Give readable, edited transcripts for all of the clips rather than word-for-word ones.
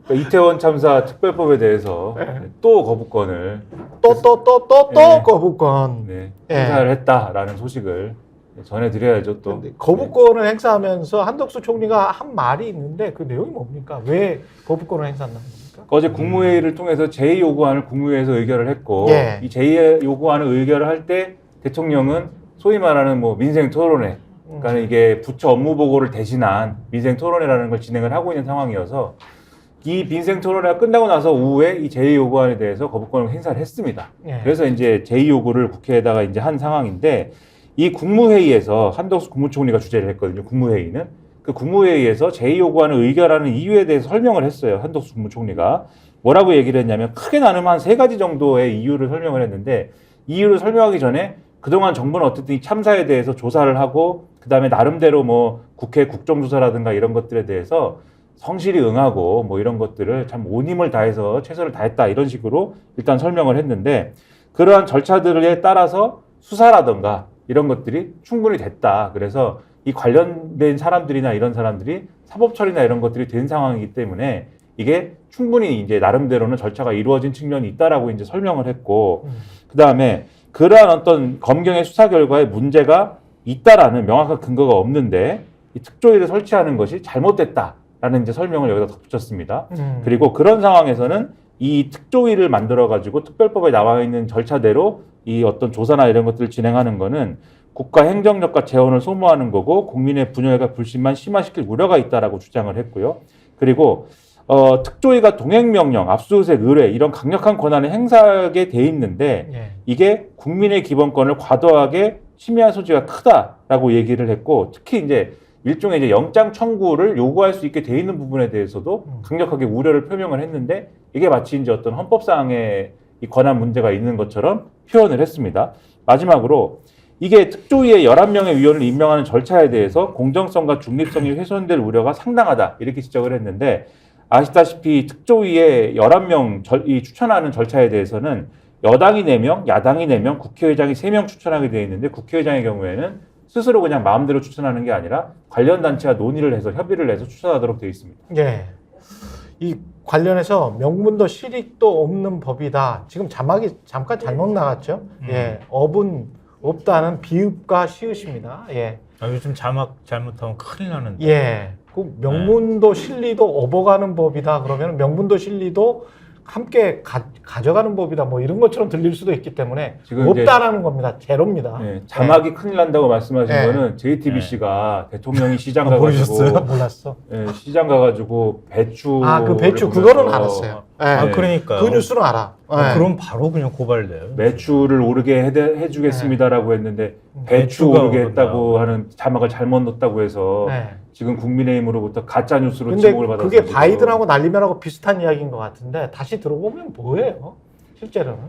그러니까 이태원 참사 특별법에 대해서 또 거부권을 또 거부권. 네, 예. 행사를 했다라는 소식을 전해드려야죠. 또 근데 거부권을 행사하면서 한덕수 총리가 한 말이 있는데 그 내용이 뭡니까? 왜 거부권을 행사한다는 겁니까? 어제 국무회의를 통해서 제2 요구안을 국무회의에서 의결을 했고 예. 이 제2 요구안을 의결을 할 때 대통령은 소위 말하는 뭐 민생 토론회, 그러니까 이게 부처 업무 보고를 대신한 민생 토론회라는 걸 진행을 하고 있는 상황이어서 이 민생 토론회가 끝나고 나서 오후에 이 제2 요구안에 대해서 거부권을 행사를 했습니다. 예. 그래서 이제 제2 요구를 국회에다가 이제 한 상황인데 이 국무회의에서 한덕수 국무총리가 주재를 했거든요. 국무회의는. 그 국무회의에서 제2 요구안을 의결하는 이유에 대해서 설명을 했어요. 한덕수 국무총리가. 뭐라고 얘기를 했냐면 크게 나누면 한 3가지 정도의 이유를 설명을 했는데 이유를 설명하기 전에 그동안 정부는 어쨌든 이 참사에 대해서 조사를 하고 그다음에 나름대로 뭐 국회 국정조사라든가 이런 것들에 대해서 성실히 응하고 뭐 이런 것들을 참 온 힘을 다해서 최선을 다했다 이런 식으로 일단 설명을 했는데 그러한 절차들에 따라서 수사라든가 이런 것들이 충분히 됐다. 그래서 이 관련된 사람들이나 이런 사람들이 사법 처리나 이런 것들이 된 상황이기 때문에 이게 충분히 이제 나름대로는 절차가 이루어진 측면이 있다라고 이제 설명을 했고 그 다음에 그러한 어떤 검경의 수사 결과에 문제가 있다라는 명확한 근거가 없는데 이 특조위를 설치하는 것이 잘못됐다라는 이제 설명을 여기다 덧붙였습니다. 그리고 그런 상황에서는 이 특조위를 만들어 가지고 특별법에 나와 있는 절차대로 이 어떤 조사나 이런 것들을 진행하는 거는 국가 행정력과 재원을 소모하는 거고 국민의 분열과 불신만 심화시킬 우려가 있다라고 주장을 했고요. 그리고 특조위가 동행명령, 압수수색, 의뢰 이런 강력한 권한을 행사하게 돼 있는데 예. 이게 국민의 기본권을 과도하게 침해할 소지가 크다라고 얘기를 했고 특히 이제 일종의 이제 영장 청구를 요구할 수 있게 돼 있는 부분에 대해서도 강력하게 우려를 표명을 했는데 이게 마치 이제 어떤 헌법상의 이 권한 문제가 있는 것처럼 표현을 했습니다. 마지막으로 이게 특조위에 11명의 위원을 임명하는 절차에 대해서 공정성과 중립성이 훼손될 우려가 상당하다 이렇게 지적을 했는데 아시다시피 특조위에 11명 이 추천하는 절차에 대해서는 여당이 4명, 야당이 4명, 국회의장이 3명 추천하게 되어 있는데 국회의장의 경우에는 스스로 그냥 마음대로 추천하는 게 아니라 관련 단체와 논의를 해서 협의를 해서 추천하도록 되어 있습니다. 예. 이 관련해서 명분도 실익도 없는 법이다. 지금 자막이 잠깐 잘못 나갔죠? 예. 업은 없다는 비읍과 시읒입니다. 예. 요즘 자막 잘못하면 큰일 나는데. 예. 그 명분도 실리도 업어가는 법이다. 그러면 명분도 실리도 함께 가져가는 법이다. 뭐 이런 것처럼 들릴 수도 있기 때문에 지금 없다라는 겁니다. 제로입니다. 네, 자막이 큰일 난다고 말씀하신 네. 거는 JTBC가 대통령이 시장 모르셨어요? 가가지고 몰랐어. 시장 가가지고 배추 그 배추 그거는 알았어요. 예. 그러니까. 그 뉴스는 알아. 예. 그럼 바로 그냥 고발돼요. 매출을 오르게 해주겠습니다라고 했는데 배추 배추가 오르게 오른다. 했다고 하는 자막을 잘못 넣었다고 해서 예. 지금 국민의힘으로부터 가짜 뉴스로 근데 지목을 받았어요. 그게 바이든하고 난리면하고 비슷한 이야기인 것 같은데 다시 들어보면 뭐예요? 실제로는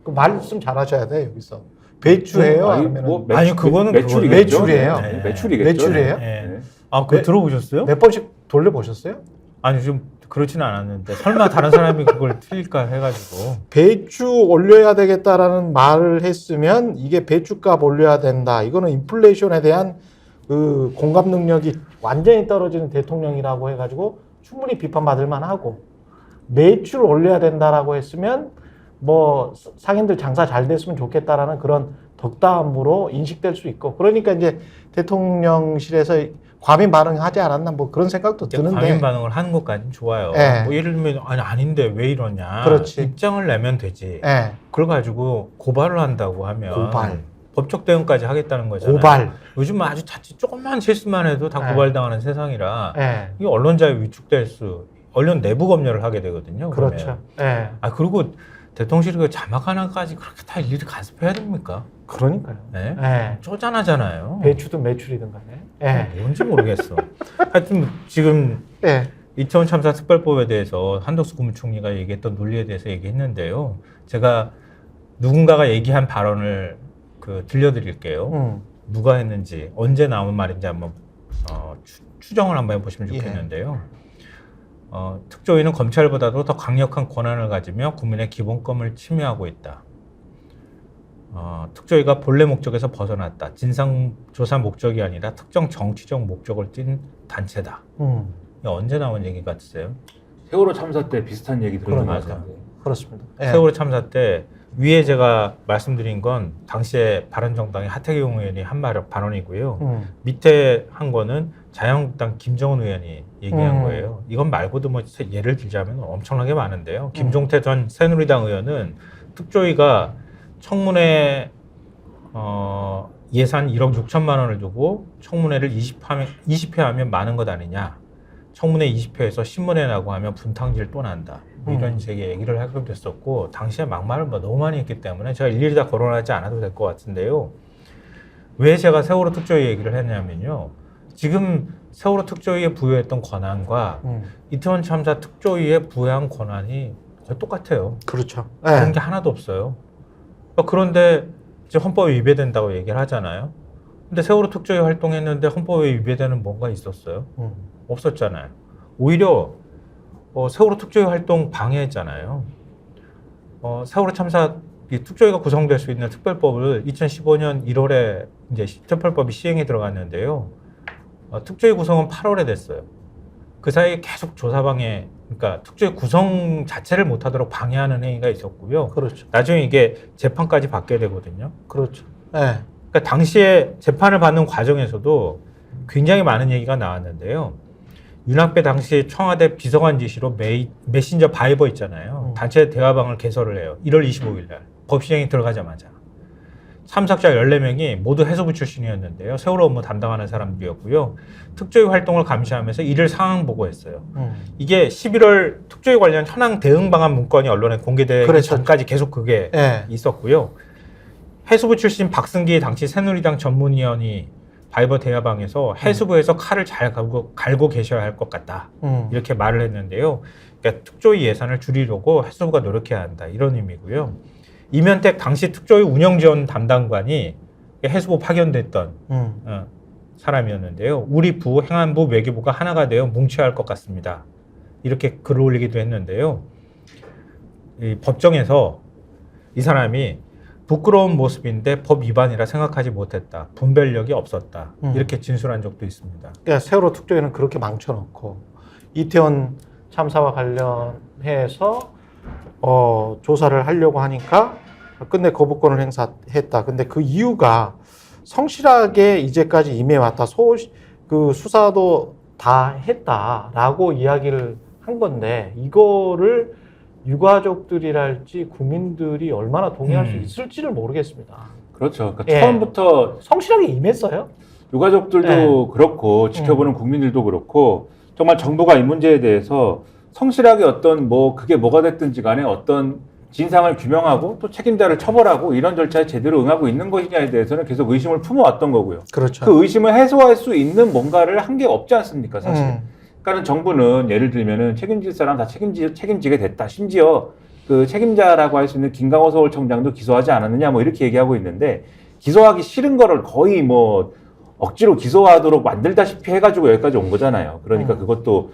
그 말씀 잘하셔야 돼 여기서 배추예요? 아니면 아니, 그거는 매출이겠죠. 매출이에요. 네, 네. 매출이겠죠. 매출이에요? 네. 그거 들어보셨어요? 몇 번씩 돌려보셨어요? 아니, 좀 그렇지는 않았는데 설마 다른 사람이 그걸 틀릴까 해가지고. 배추 올려야 되겠다라는 말을 했으면 이게 배추값 올려야 된다. 이거는 인플레이션에 대한 그 공감 능력이 완전히 떨어지는 대통령이라고 해가지고 충분히 비판받을 만하고 매출 올려야 된다라고 했으면 뭐 상인들 장사 잘 됐으면 좋겠다라는 그런 덕담으로 인식될 수 있고 그러니까 이제 대통령실에서 과민 반응하지 않았나 뭐 그런 생각도 드는데 과민 반응을 하는 것까지는 좋아요. 예. 뭐 예를 들면 아닌데 왜 이러냐. 그렇지. 입장을 내면 되지. 예. 그걸 가지고 고발을 한다고 하면 고발. 법적 대응까지 하겠다는 거잖아요. 고발. 요즘 아주 자칫 조금만 실수만 해도 다 예. 고발당하는 세상이라 예. 이 언론자에 위축될 수, 언론 내부 검열을 하게 되거든요. 그렇죠. 예. 그리고 대통령실이 그 자막 하나까지 그렇게 다 일일이 간섭해야 됩니까? 그러니까요. 네? 예. 쪼잔하잖아요. 배추든 매출이든 간에. 예. 뭔지 모르겠어. 하여튼 지금 예. 이태원 참사 특별법에 대해서 한덕수 국무총리가 얘기했던 논리에 대해서 얘기했는데요. 제가 누군가가 얘기한 발언을 들려드릴게요. 누가 했는지 언제 나온 말인지 한번 추정을 한번 해보시면 좋겠는데요. 특조위는 검찰보다도 더 강력한 권한을 가지며 국민의 기본권을 침해하고 있다. 특조위가 본래 목적에서 벗어났다. 진상조사 목적이 아니라 특정 정치적 목적을 띈 단체다. 이게 언제 나온 얘기 같으세요? 세월호 참사 때 비슷한 얘기 들은 것 맞아. 같아요. 그렇습니다. 예. 세월호 참사 때 위에 제가 말씀드린 건 당시에 바른정당의 하태경 의원이 한 발언이고요. 밑에 한 거는 자유한국당 김정은 의원이 얘기한 거예요. 이건 말고도 뭐 예를 들자면 엄청나게 많은데요. 김종태 전 새누리당 의원은 특조위가 청문회 예산 1억 6천만 원을 두고 청문회를 20회 하면 많은 것 아니냐. 청문회 20회에서 신문에 나고 하면 분탕질 또 난다. 뭐 이런 식의 얘기를 하기도 됐었고 당시에 막말을 뭐 너무 많이 했기 때문에 제가 일일이 다 거론하지 않아도 될 것 같은데요. 왜 제가 세월호 특조위 얘기를 했냐면요. 지금 세월호 특조위에 부여했던 권한과 이태원 참사 특조위에 부여한 권한이 거의 똑같아요. 그렇죠. 그런 예. 게 하나도 없어요. 그런데 이제 헌법에 위배된다고 얘기를 하잖아요. 근데 세월호 특조위 활동했는데 헌법에 위배되는 뭔가 있었어요? 없었잖아요. 오히려 세월호 특조위 활동 방해했잖아요. 세월호 참사 특조위가 구성될 수 있는 특별법을 2015년 1월에 이제 특별법이 시행에 들어갔는데요. 특조위 구성은 8월에 됐어요. 그 사이에 계속 조사 방해, 그러니까 특조위 구성 자체를 못하도록 방해하는 행위가 있었고요. 그렇죠. 나중에 이게 재판까지 받게 되거든요. 그렇죠. 예. 그러니까 당시에 재판을 받는 과정에서도 굉장히 많은 얘기가 나왔는데요. 윤학배 당시 청와대 비서관 지시로 메신저 바이버 있잖아요. 단체 대화방을 개설을 해요. 1월 25일 날. 법 시행이 들어가자마자. 참석자 14명이 모두 해수부 출신이었는데요. 세월호 업무 담당하는 사람들이었고요. 특조위 활동을 감시하면서 이를 상황 보고했어요. 이게 11월 특조위 관련 현황 대응 방안 문건이 언론에 공개되기 그랬었죠. 전까지 계속 그게 예. 있었고요. 해수부 출신 박승기 당시 새누리당 전문위원이 바이버 대화방에서 해수부에서 칼을 잘 갈고 계셔야 할 것 같다. 이렇게 말을 했는데요. 그러니까 특조위 예산을 줄이려고 해수부가 노력해야 한다. 이런 의미고요. 이면택 당시 특조위 운영지원 담당관이 해수부 파견됐던 사람이었는데요. 우리 부, 행안부, 외교부가 하나가 되어 뭉쳐야 할 것 같습니다. 이렇게 글을 올리기도 했는데요. 이 법정에서 이 사람이 부끄러운 모습인데 법 위반이라 생각하지 못했다. 분별력이 없었다. 이렇게 진술한 적도 있습니다. 그러니까 세월호 특조위는 그렇게 망쳐놓고 이태원 참사와 관련해서 조사를 하려고 하니까 끝내 거부권을 행사했다. 근데 그 이유가 성실하게 이제까지 임해왔다. 그 수사도 다 했다라고 이야기를 한 건데 이거를 유가족들이랄지 국민들이 얼마나 동의할 수 있을지를 모르겠습니다. 그렇죠. 그러니까 예. 처음부터 성실하게 임했어요. 유가족들도 그렇고 지켜보는 국민들도 그렇고 정말 정부가 이 문제에 대해서 성실하게 어떤 뭐 그게 뭐가 됐든지 간에 어떤 진상을 규명하고 또 책임자를 처벌하고 이런 절차에 제대로 응하고 있는 것이냐에 대해서는 계속 의심을 품어왔던 거고요. 그렇죠. 그 의심을 해소할 수 있는 뭔가를 한 게 없지 않습니까, 사실. 그러니까 정부는 예를 들면은 책임질 사람 다 책임지게 됐다. 심지어 그 책임자라고 할 수 있는 김강호 서울청장도 기소하지 않았느냐 뭐 이렇게 얘기하고 있는데 기소하기 싫은 거를 거의 뭐 억지로 기소하도록 만들다시피 해가지고 여기까지 온 거잖아요. 그러니까 그것도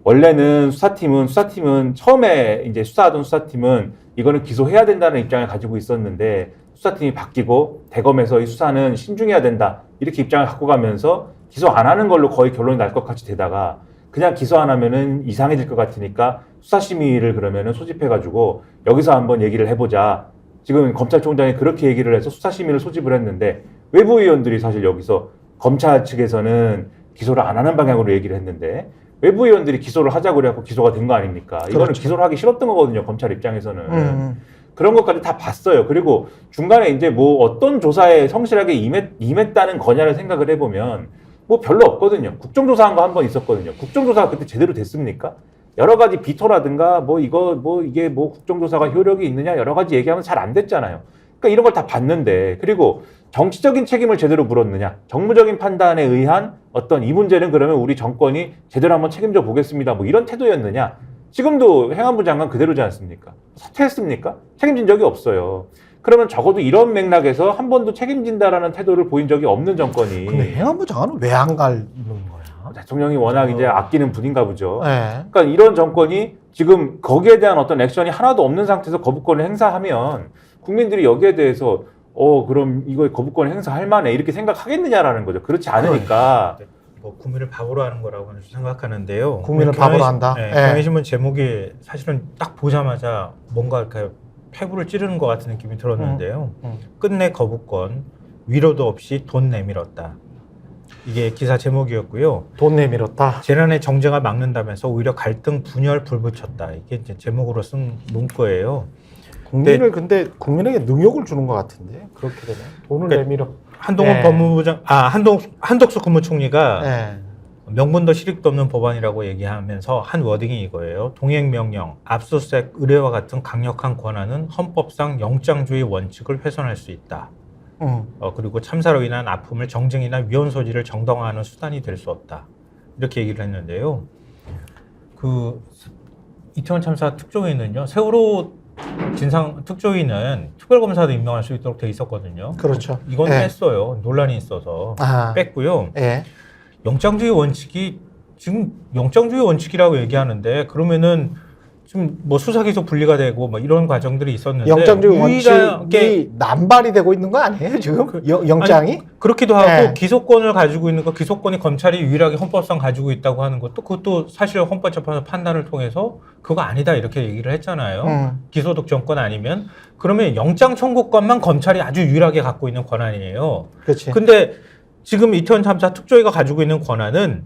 원래는 수사팀은 처음에 이제 수사하던 수사팀은 이거는 기소해야 된다는 입장을 가지고 있었는데 수사팀이 바뀌고 대검에서 이 수사는 신중해야 된다 이렇게 입장을 갖고 가면서 기소 안 하는 걸로 거의 결론이 날 것 같이 되다가 그냥 기소 안 하면은 이상해질 것 같으니까 수사심의를 그러면은 소집해가지고 여기서 한번 얘기를 해보자. 지금 검찰총장이 그렇게 얘기를 해서 수사심의를 소집을 했는데 외부위원들이 사실 여기서 검찰 측에서는 기소를 안 하는 방향으로 얘기를 했는데 외부위원들이 기소를 하자고 그래갖고 기소가 된 거 아닙니까? 이거는 그렇죠. 기소를 하기 싫었던 거거든요. 검찰 입장에서는. 그런 것까지 다 봤어요. 그리고 중간에 이제 뭐 어떤 조사에 성실하게 임했다는 거냐를 생각을 해보면 뭐 별로 없거든요. 국정조사한 거 한 번 있었거든요. 국정조사가 그때 제대로 됐습니까? 여러 가지 비토라든가 뭐 이게 뭐 국정조사가 효력이 있느냐 여러 가지 얘기하면 잘 안 됐잖아요. 그러니까 이런 걸 다 봤는데 그리고 정치적인 책임을 제대로 물었느냐 정무적인 판단에 의한 어떤 이 문제는 그러면 우리 정권이 제대로 한번 책임져 보겠습니다. 뭐 이런 태도였느냐 지금도 행안부 장관 그대로지 않습니까? 사퇴했습니까? 책임진 적이 없어요. 그러면 적어도 이런 맥락에서 한 번도 책임진다라는 태도를 보인 적이 없는 정권이. 근데 행안부 장관은 왜 안 가는 거야? 대통령이 워낙 이제 아끼는 분인가 보죠. 네. 그러니까 이런 정권이 지금 거기에 대한 어떤 액션이 하나도 없는 상태에서 거부권을 행사하면 국민들이 여기에 대해서 그럼 이거 거부권 행사할 만해 이렇게 생각하겠느냐라는 거죠. 그렇지 않으니까 뭐 국민을 바보로 하는 거라고 생각하는데요. 국민을 바보로 한다. 네, 예. 경향신문 제목이 사실은 딱 보자마자 뭔가 이렇게 폐부를 찌르는 것 같은 느낌이 들었는데요. 끝내 거부권, 위로도 없이 돈 내밀었다. 이게 기사 제목이었고요. 돈 내밀었다. 재난의 정쟁을 막는다면서 오히려 갈등, 분열, 불붙였다. 이게 이제 제목으로 쓴 문구예요. 근데 국민에게 능욕을 주는 것 같은데 그렇게 되면 돈을 그러니까 내밀어. 한동훈 네. 법무부장, 한덕수 국무총리가 네. 명분도 실익도 없는 법안이라고 얘기하면서 한 워딩이 이거예요. 동행명령, 압수수색, 의뢰와 같은 강력한 권한은 헌법상 영장주의 원칙을 훼손할 수 있다. 그리고 참사로 인한 아픔을 정증이나 위헌 소지를 정당화하는 수단이 될 수 없다. 이렇게 얘기를 했는데요. 그 이태원 참사 특조위는요. 세월호 진상 특조위는 특별검사도 임명할 수 있도록 돼 있었거든요. 그렇죠. 이건 예. 뺐어요. 논란이 있어서 뺐고요. 예. 영장주의 원칙이 지금 영장주의 원칙이라고 얘기하는데 그러면은 지금 뭐 수사 기소 분리가 되고 뭐 이런 과정들이 있었는데 영장주의 유일하게 원칙이 남발이 되고 있는 거 아니에요 지금? 영장이? 아니, 그렇기도 하고 네. 기소권을 가지고 있는 거 기소권이 검찰이 유일하게 헌법상 가지고 있다고 하는 것도 그것도 사실 헌법재판소 판단을 통해서 그거 아니다 이렇게 얘기를 했잖아요. 기소득정권 아니면 그러면 영장 청구권만 검찰이 아주 유일하게 갖고 있는 권한이에요. 그렇지. 근데 지금 이태원 참사 특조위가 가지고 있는 권한은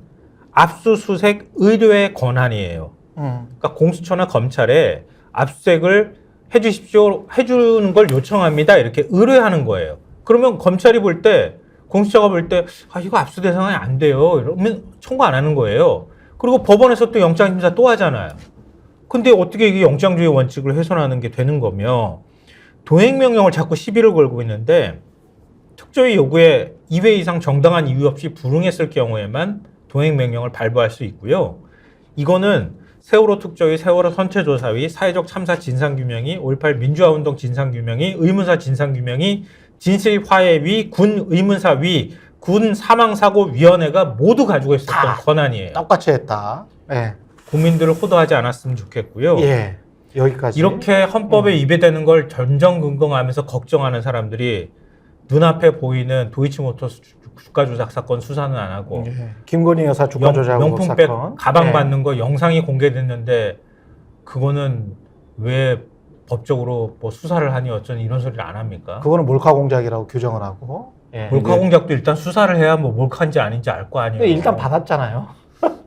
압수수색 의뢰의 권한이에요. 그러니까 공수처나 검찰에 압수수색을 해주는 걸 요청합니다. 이렇게 의뢰하는 거예요. 그러면 검찰이 볼 때, 공수처가 볼 때, 이거 압수 대상이 안 돼요. 이러면 청구 안 하는 거예요. 그리고 법원에서 또 영장심사 또 하잖아요. 근데 어떻게 이게 영장주의 원칙을 훼손하는 게 되는 거며, 동행명령을 자꾸 시비를 걸고 있는데, 특조위 요구에 2회 이상 정당한 이유 없이 불응했을 경우에만 동행명령을 발부할 수 있고요. 이거는 세월호 특조위, 세월호 선체조사위, 사회적 참사 진상규명위, 5.18 민주화운동 진상규명위, 의문사 진상규명위, 진실화해위, 군 의문사위, 군 사망사고위원회가 모두 가지고 있었던 권한이에요. 똑같이 했다. 예. 국민들을 호도하지 않았으면 좋겠고요. 예. 여기까지. 이렇게 헌법에 위배되는 걸 전전긍긍하면서 걱정하는 사람들이 눈앞에 보이는 도이치모터스 주가 조작 사건 수사는 안 하고 예. 김건희 여사 주가 조작 명품백 사건. 가방 예. 받는 거 영상이 공개됐는데 그거는 왜 법적으로 뭐 수사를 하니 어쩌니 이런 소리를 안 합니까? 그거는 몰카 공작이라고 규정을 하고. 예. 몰카 공작도 일단 수사를 해야 뭐 몰카인지 아닌지 알 거 아니에요. 근데 일단 받았잖아요.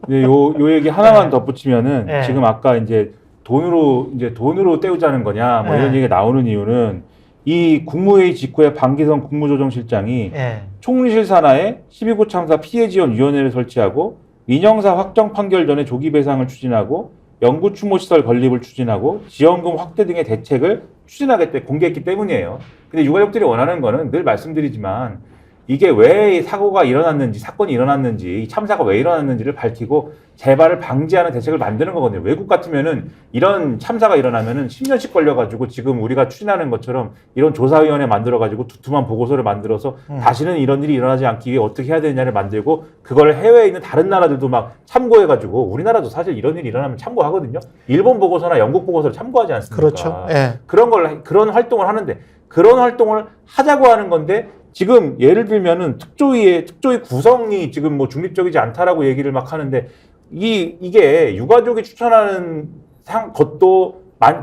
네, 요 얘기 하나만 덧붙이면은 네. 지금 아까 이제 돈으로 때우자는 거냐 뭐 이런 네. 얘기가 나오는 이유는 이 국무회의 직후에 방기성 국무조정실장이 예. 총리실 산하에 12구 참사 피해지원위원회를 설치하고 민형사 확정 판결 전에 조기 배상을 추진하고 영구 추모시설 건립을 추진하고 지원금 확대 등의 대책을 추진하겠다 공개했기 때문이에요. 근데 유가족들이 원하는 거는 늘 말씀드리지만 이게 왜 사고가 일어났는지 사건이 일어났는지 참사가 왜 일어났는지를 밝히고 재발을 방지하는 대책을 만드는 거거든요. 외국 같으면은 이런 참사가 일어나면은 10년씩 걸려가지고 지금 우리가 추진하는 것처럼 이런 조사위원회 만들어가지고 두툼한 보고서를 만들어서 다시는 이런 일이 일어나지 않기 위해 어떻게 해야 되느냐를 만들고 그걸 해외에 있는 다른 나라들도 막 참고해가지고 우리나라도 사실 이런 일이 일어나면 참고하거든요. 일본 보고서나 영국 보고서를 참고하지 않습니까? 그렇죠. 예. 그런 활동을 하는데 그런 활동을 하자고 하는 건데 지금 예를 들면은 특조위 구성이 지금 뭐 중립적이지 않다라고 얘기를 막 하는데 이게 유가족이 추천하는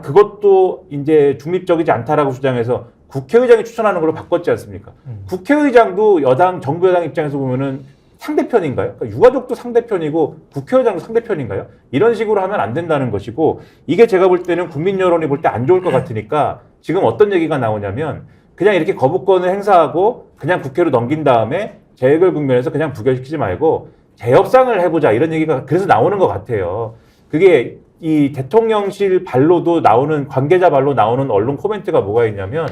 그것도 이제 중립적이지 않다라고 주장해서 국회의장이 추천하는 걸로 바꿨지 않습니까? 국회의장도 정부 여당 입장에서 보면은 상대편인가요? 그러니까 유가족도 상대편이고 국회의장도 상대편인가요? 이런 식으로 하면 안 된다는 것이고 이게 제가 볼 때는 국민 여론이 볼 때 안 좋을 것 같으니까 지금 어떤 얘기가 나오냐면 그냥 이렇게 거부권을 행사하고 그냥 국회로 넘긴 다음에 재해결 국면에서 그냥 부결시키지 말고 재협상을 해보자 이런 얘기가 그래서 나오는 것 같아요. 그게 이 대통령실 발로도 나오는 관계자 발로 나오는 언론 코멘트가 뭐가 있냐면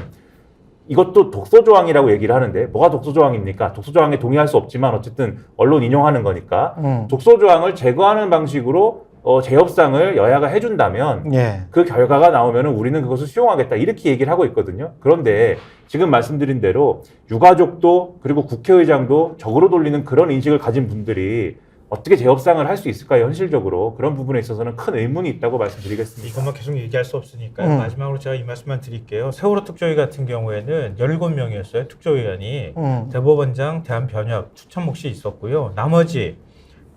이것도 독소조항이라고 얘기를 하는데 뭐가 독소조항입니까? 독소조항에 동의할 수 없지만 어쨌든 언론 인용하는 거니까 독소조항을 제거하는 방식으로 재협상을 여야가 해준다면 예. 그 결과가 나오면 우리는 그것을 수용하겠다 이렇게 얘기를 하고 있거든요. 그런데 지금 말씀드린 대로 유가족도 그리고 국회의장도 적으로 돌리는 그런 인식을 가진 분들이 어떻게 재협상을 할 수 있을까요? 현실적으로 그런 부분에 있어서는 큰 의문이 있다고 말씀드리겠습니다. 이것만 계속 얘기할 수 없으니까요. 마지막으로 제가 이 말씀만 드릴게요. 세월호 특조위 같은 경우에는 17명이었어요. 특조위원이 대법원장, 대한변협, 추천 몫이 있었고요. 나머지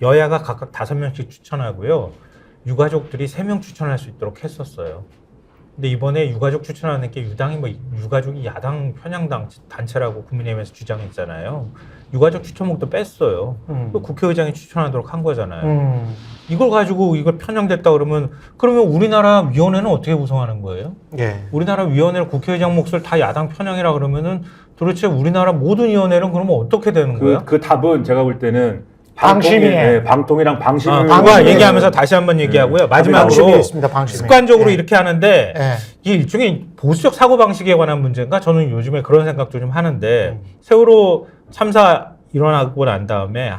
여야가 각각 5명씩 추천하고요. 유가족들이 3명 추천할 수 있도록 했었어요. 근데 이번에 유가족 추천하는 게 유당이 뭐 유가족이 야당 편향당 단체라고 국민의힘에서 주장했잖아요. 유가족 추천목도 뺐어요. 또 국회의장이 추천하도록 한 거잖아요. 이걸 가지고 이걸 편향됐다 그러면 우리나라 위원회는 어떻게 구성하는 거예요? 예. 우리나라 위원회 국회의장 몫을 다 야당 편향이라 그러면은 도대체 우리나라 모든 위원회는 그러면 어떻게 되는 거야? 그 답은 제가 볼 때는 방심위에. 방통이랑 방심위. 누가 얘기하면서 다시 한번 얘기하고요. 마지막으로 방심위에 있습니다. 방심위. 습관적으로 예. 이렇게 하는데 예. 이게 일종의 보수적 사고 방식에 관한 문제인가? 저는 요즘에 그런 생각도 좀 하는데 세월호 참사 일어나고 난 다음에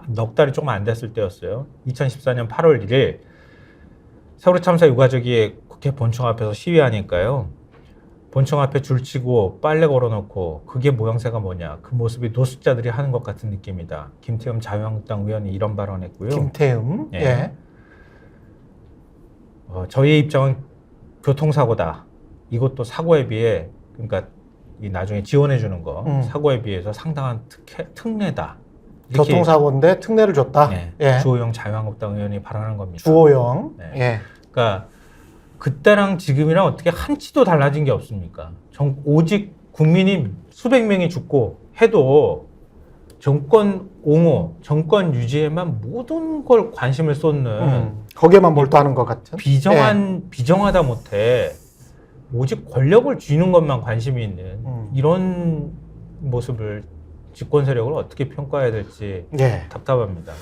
넉 달이 조금 안 됐을 때였어요. 2014년 8월 1일 세월호 참사 유가족이 국회 본청 앞에서 시위하니까요. 본청 앞에 줄치고 빨래 걸어놓고 그게 모양새가 뭐냐. 그 모습이 노숙자들이 하는 것 같은 느낌이다. 김태흠 자유한국당 의원이 이런 발언했고요. 김태흠. 예. 예. 저희의 입장은 교통사고다. 이것도 사고에 비해 그러니까 이 나중에 지원해 주는 거 사고에 비해서 상당한 특례다. 이렇게, 교통사고인데 특례를 줬다. 네, 예. 주호영 자유한국당 의원이 발언한 겁니다. 주호영. 네. 예. 그러니까 그때랑 지금이랑 어떻게 한치도 달라진 게 없습니까? 오직 국민이 수백 명이 죽고 해도 정권 옹호, 정권 유지에만 모든 걸 관심을 쏟는 거기에만 몰두하는 것 같은. 비정하다 못해 오직 권력을 쥐는 것만 관심이 있는 이런 모습을 집권 세력을 어떻게 평가해야 될지 예. 답답합니다.